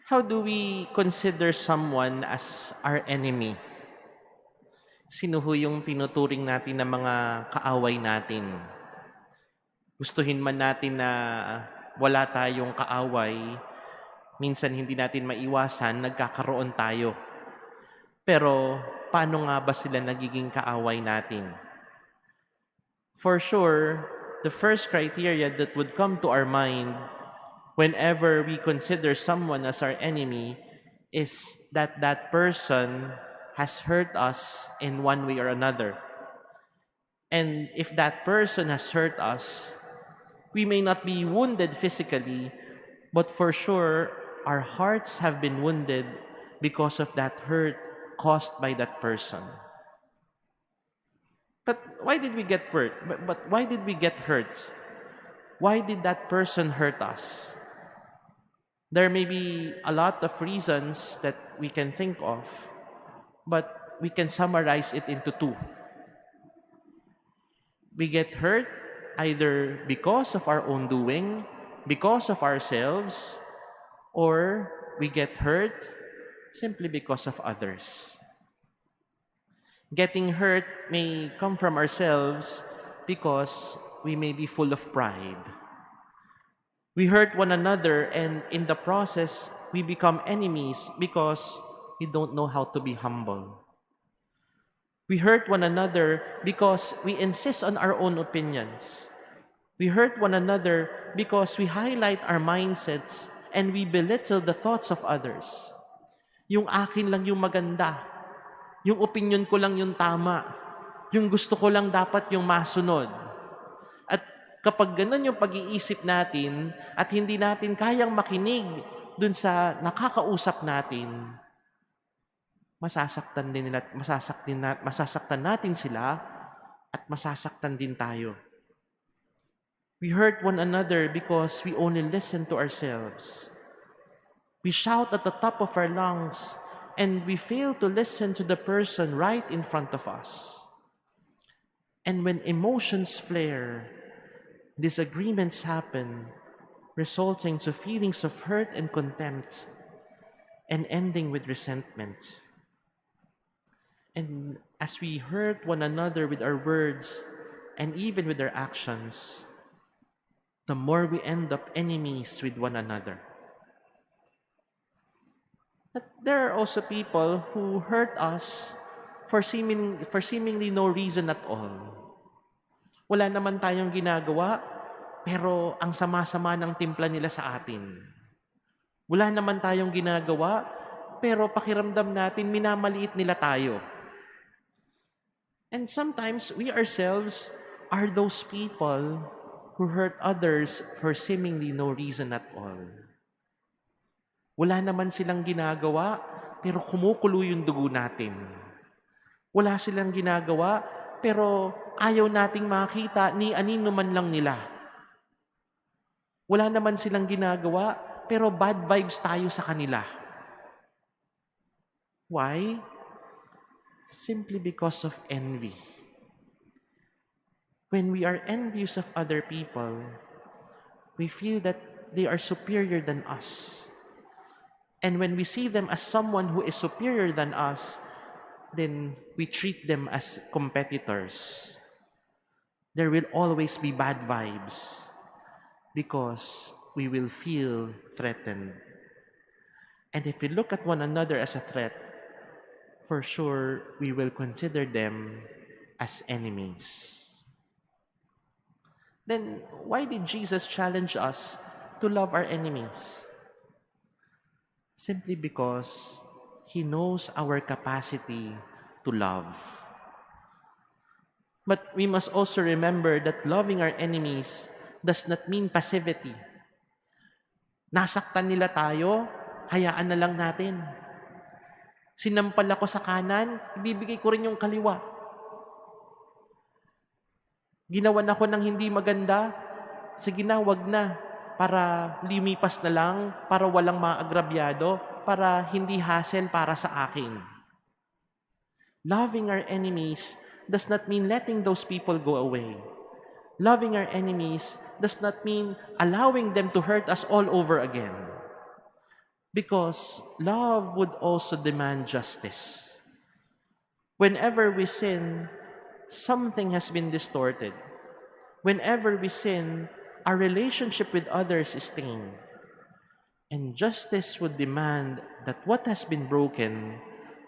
How do we consider someone as our enemy? Sino ho yung tinuturing natin na mga kaaway natin? Gustuhin man natin na wala tayong kaaway, minsan hindi natin maiwasan, nagkakaroon tayo. Pero paano nga ba sila nagiging kaaway natin? For sure, the first criteria that would come to our mind whenever we consider someone as our enemy is that that person has hurt us in one way or another. And if that person has hurt us, we may not be wounded physically, but for sure, our hearts have been wounded because of that hurt caused by that person. But why did we get hurt? But why did we get hurt? Why did that person hurt us? There may be a lot of reasons that we can think of, but we can summarize it into two. We get hurt either because of our own doing, because of ourselves, or we get hurt simply because of others. Getting hurt may come from ourselves because we may be full of pride. We hurt one another, and in the process, we become enemies because we don't know how to be humble. We hurt one another because we insist on our own opinions. We hurt one another because we highlight our mindsets and we belittle the thoughts of others. Yung akin lang yung maganda. Yung opinion ko lang yung tama. Yung gusto ko lang dapat yung masunod. At kapag ganun yung pag-iisip natin at hindi natin kayang makinig dun sa nakakausap natin, masasaktan din nila, masasaktan natin sila at masasaktan din tayo. We hurt one another because we only listen to ourselves. We shout at the top of our lungs and we fail to listen to the person right in front of us. And when emotions flare, disagreements happen, resulting to feelings of hurt and contempt, and ending with resentment. And as we hurt one another with our words and even with our actions, the more we end up enemies with one another. But there are also people who hurt us for seemingly no reason at all. Wala naman tayong ginagawa, pero ang sama-sama ng timpla nila sa atin. Wala naman tayong ginagawa, pero pakiramdam natin minamaliit nila tayo. And sometimes we ourselves are those people who hurt others for seemingly no reason at all. Wala naman silang ginagawa, pero kumukulo yung dugo natin. Wala silang ginagawa, pero ayaw nating makita ni anino man lang nila. Wala naman silang ginagawa, pero bad vibes tayo sa kanila. Why? Simply because of envy. When we are envious of other people, we feel that they are superior than us. And when we see them as someone who is superior than us, then we treat them as competitors. There will always be bad vibes because we will feel threatened. And if we look at one another as a threat, for sure we will consider them as enemies. Then why did Jesus challenge us to love our enemies? Simply because He knows our capacity to love. But we must also remember that loving our enemies does not mean passivity. Nasaktan nila tayo, hayaan na lang natin. Sinampal ako sa kanan, ibibigay ko rin yung kaliwa. Ginawan ako ng hindi maganda, sige na, wag na. Para lumipas na lang, para walang maagrabyado, para hindi hassle para sa akin. Loving our enemies does not mean letting those people go away. Loving our enemies does not mean allowing them to hurt us all over again. Because love would also demand justice. Whenever we sin, something has been distorted. Whenever we sin, our relationship with others is stained. And justice would demand that what has been broken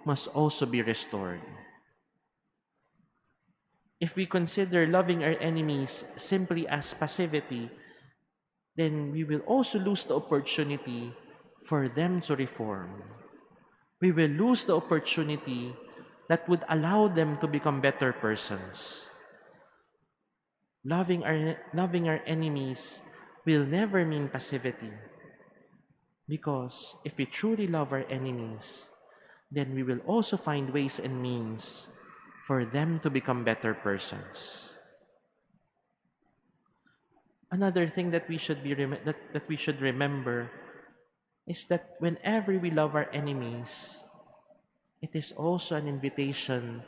must also be restored. If we consider loving our enemies simply as passivity, then we will also lose the opportunity for them to reform. We will lose the opportunity that would allow them to become better persons. Loving our enemies will never mean passivity. Because if we truly love our enemies, then we will also find ways and means for them to become better persons. Another thing that we should that we should remember is that whenever we love our enemies, it is also an invitation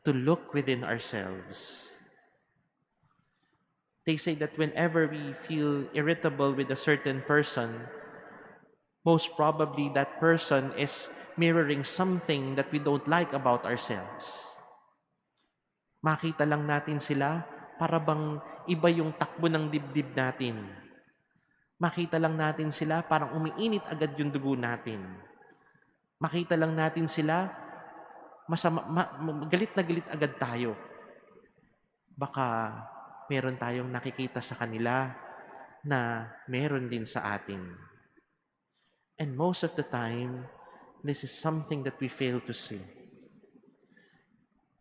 to look within ourselves. They say that whenever we feel irritable with a certain person, most probably that person is mirroring something that we don't like about ourselves. Makita lang natin sila, para bang iba yung takbo ng dibdib natin. Makita lang natin sila, parang umiinit agad yung dugo natin. Makita lang natin sila, galit na galit agad tayo. Baka meron tayong nakikita sa kanila na meron din sa atin. And most of the time, this is something that we fail to see.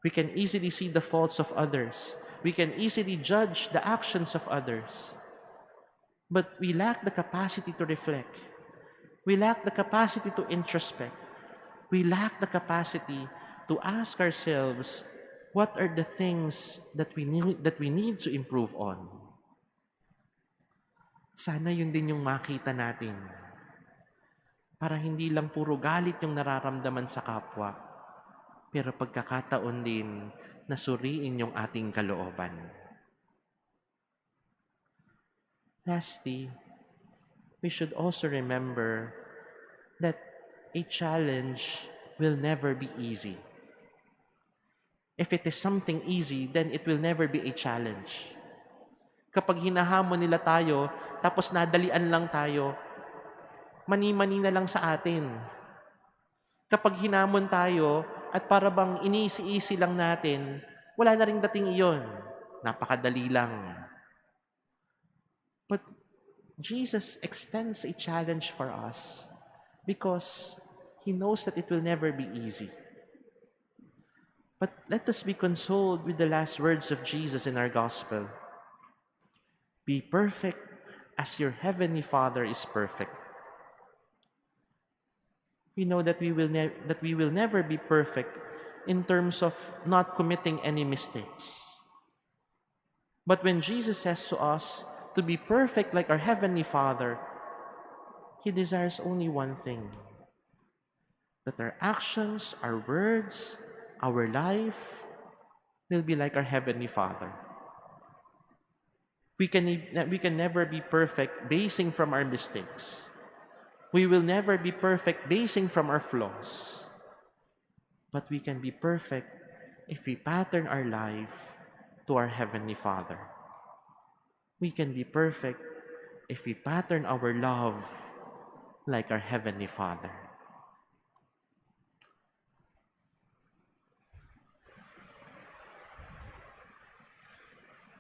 We can easily see the faults of others. We can easily judge the actions of others. But we lack the capacity to reflect. We lack the capacity to introspect. We lack the capacity to ask ourselves, what are the things that we need to improve on? Sana yun din yung makita natin. Para hindi lang puro galit yung nararamdaman sa kapwa, pero pagkakataon din na suriin yung ating kalooban. Lastly, we should also remember that a challenge will never be easy. If it is something easy, then it will never be a challenge. Kapag hinahamon nila tayo, tapos nadalian lang tayo, mani-mani na lang sa atin. Kapag hinamon tayo at para bang inisi-isi lang natin, wala na ring dating iyon. Napakadali lang. But Jesus extends a challenge for us because He knows that it will never be easy. But let us be consoled with the last words of Jesus in our gospel. Be perfect as your heavenly Father is perfect. We know that we will never be perfect in terms of not committing any mistakes. But when Jesus says to us to be perfect like our Heavenly Father, He desires only one thing: that our actions, our words, our life will be like our Heavenly Father. We can never be perfect basing from our mistakes. We will never be perfect basing from our flaws. But we can be perfect if we pattern our life to our Heavenly Father. We can be perfect if we pattern our love like our Heavenly Father.